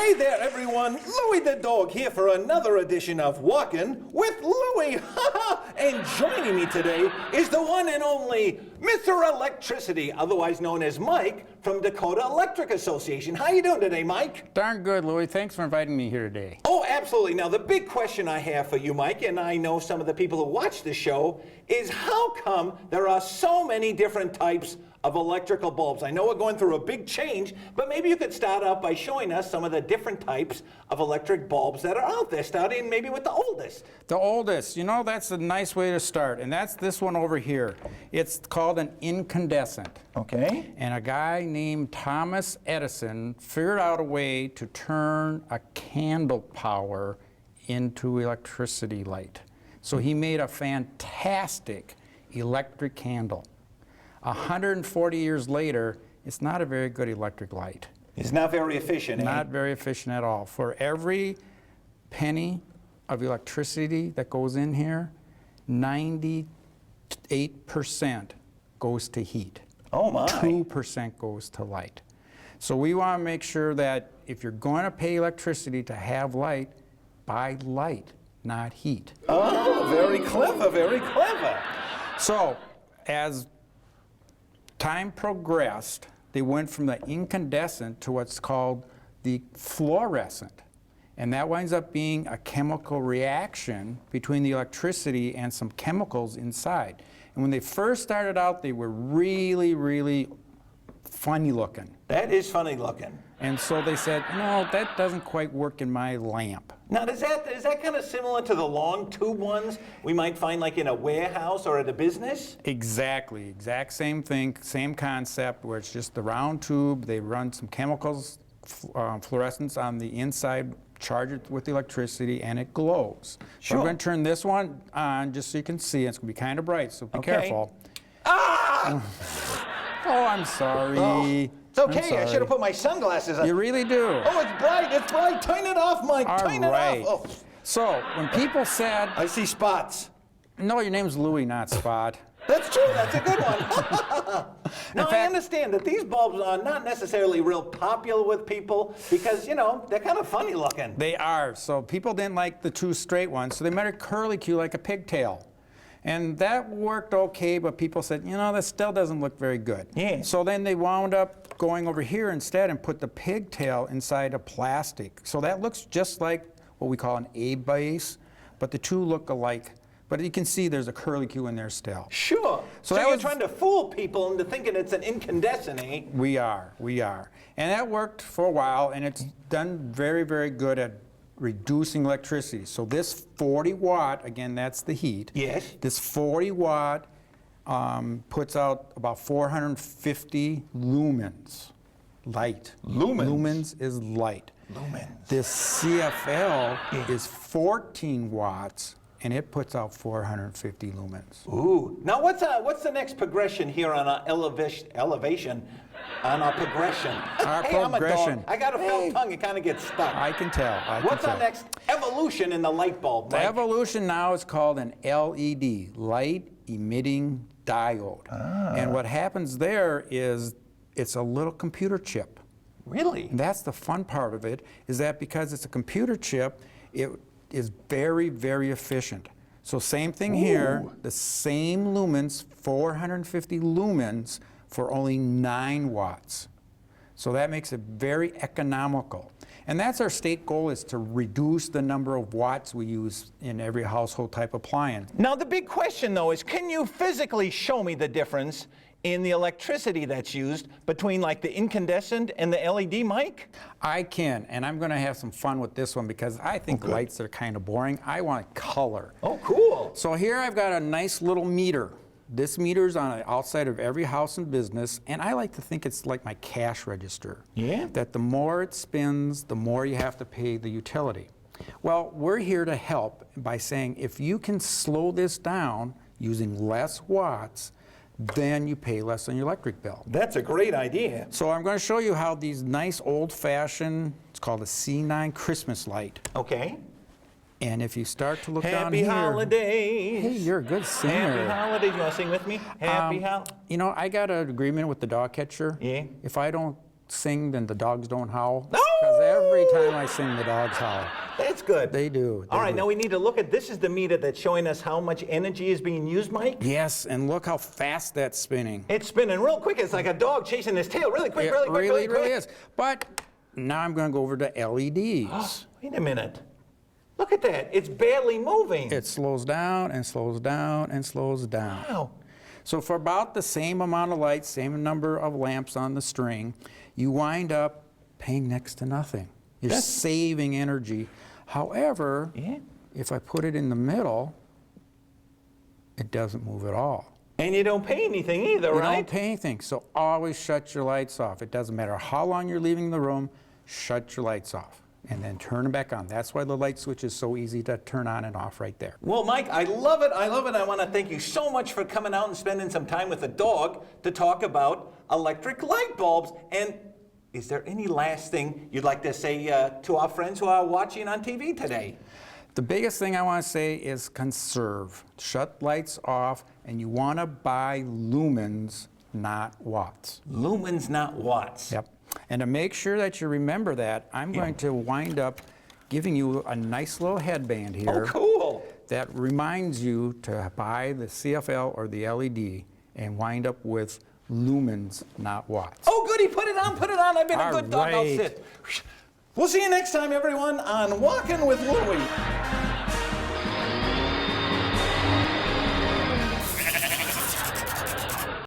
Hey there, everyone. Louie the Dog here for another edition of Walkin' with Louie. And joining me today is the one and only Mr. Electricity, otherwise known as Mike, from Dakota Electric Association. How you doing today, Mike? Darn good, Louie. Thanks for inviting me here today. Oh, absolutely. Now, the big question I have for you, Mike, and I know some of the people who watch the show, is how come there are so many different types of electrical bulbs? I know we're going through a big change, but maybe you could start out by showing us some of the different types of electric bulbs that are out there, starting maybe with the oldest. The oldest, you know, that's a nice way to start, and that's this one over here. It's called an incandescent. Okay. And a guy named Thomas Edison figured out a way to turn a candle power into electricity light. So he made a fantastic electric candle. 140 years later, it's not a very good electric light. It's not very efficient, Not very efficient at all. For every penny of electricity that goes in here, 98% goes to heat. Oh my. 2% goes to light. So we want to make sure that if you're going to pay electricity to have light, buy light, not heat. Oh, very clever, very clever. So as time progressed, they went from the incandescent to what's called the fluorescent. And that winds up being a chemical reaction between the electricity and some chemicals inside. And when they first started out, they were really, really funny looking. That is funny looking. And so they said, no, that doesn't quite work in my lamp. Now, is that kind of similar to the long tube ones we might find like in a warehouse or at a business? Exactly, exact same thing, same concept, where it's just the round tube. They run some chemicals, fluorescence on the inside, charge it with electricity, and it glows. Sure. So I'm going to turn this one on just so you can see. It's going to be kind of bright, so be Okay. careful. Ah! Oh, I'm sorry. Oh, it's okay. I sorry. should have put my sunglasses on. You really do. Oh, it's bright. It's bright. Turn it off, Mike. All Turn right. it off. Oh. So when people said, I see spots. no, your name's Louie, not Spot. That's true. That's a good one. Now, I understand that these bulbs are not necessarily real popular with people because, you know, they're kind of funny looking. They are. So people didn't like the two straight ones, so they made a curlicue like a pigtail. And that worked okay, but people said, you know, that still doesn't look very good. Yeah. So then they wound up going over here instead and put the pigtail inside a plastic. So that looks just like what we call an A base, but the two look alike. But you can see there's a curlicue in there still. Sure. So that you're was- trying to fool people into thinking it's an incandescent, eh? We are. And that worked for a while, and it's done very, very good at reducing electricity. So this 40 watt, again, that's the heat. Yes. This 40 watt puts out about 450 lumens, light. Lumens? Lumens is light. Lumens. This CFL is 14 watts, and it puts out 450 lumens. Ooh. Now, what's the next progression here on our elevation, on our progression? Our Hey, I'm a progression. dog. I got a felt tongue. It kind of gets stuck. I can tell. What's our next evolution in the light bulb, The Mike? evolution now is called an LED, light emitting diode. And what happens there is it's a little computer chip. Really? And that's the fun part of it, is that because it's a computer chip, it is very, very efficient. So same thing here, the same lumens, 450 lumens for only 9 watts. So that makes it very economical. And that's our state goal, is to reduce the number of watts we use in every household type appliance. Now, the big question, though, is can you physically show me the difference in the electricity that's used between, like, the incandescent and the LED, Mike? I can, and I'm going to have some fun with this one because I think lights are kind of boring. I want color. Oh, cool. So here I've got a nice little meter. This meter's on the outside of every house and business, and I like to think it's like my cash register. Yeah? That the more it spins, the more you have to pay the utility. Well, we're here to help by saying if you can slow this down using less watts, then you pay less on your electric bill. That's a great idea. So I'm going to show you how these nice old-fashioned, it's called a C9 Christmas light. Okay. And if you start to look down Happy here, holidays. hey, you're a good singer. Happy holidays. You want to sing with me? Happy holidays. You know, I got an agreement with the dog catcher. Yeah. If I don't sing, then the dogs don't howl. No! Because every time I sing, the dogs howl. That's good. They do. All right, do. now we need to look at, this is the meter that's showing us how much energy is being used, Mike. Yes, and look how fast that's spinning. It's spinning real quick. It's like a dog chasing his tail really quick, It really quick, really quick. really is. But now I'm going to go over to LEDs. Wait a minute. Look at that. It's barely moving. It slows down and slows down and slows down. Wow. So for about the same amount of lights, same number of lamps on the string, you wind up paying next to nothing. You're saving energy. However, if I put it in the middle, it doesn't move at all. And you don't pay anything either, right? You don't pay anything, so always shut your lights off. It doesn't matter how long you're leaving the room, shut your lights off and then turn them back on. That's why the light switch is so easy to turn on and off right there. Well, Mike, I love it. I love it. I want to thank you so much for coming out and spending some time with the dog to talk about electric light bulbs. And is there any last thing you'd like to say to our friends who are watching on TV today? The biggest thing I want to say is conserve. Shut lights off, and you want to buy lumens, not watts. Lumens, not watts. Yep. And to make sure that you remember that, I'm going to wind up giving you a nice little headband here. Oh, cool. That reminds you to buy the CFL or the LED and wind up with lumens, not watts. Oh, goody. Put it on, put it on. I've been a All good dog. I'll right. sit. We'll see you next time, everyone, on Walking with Louie.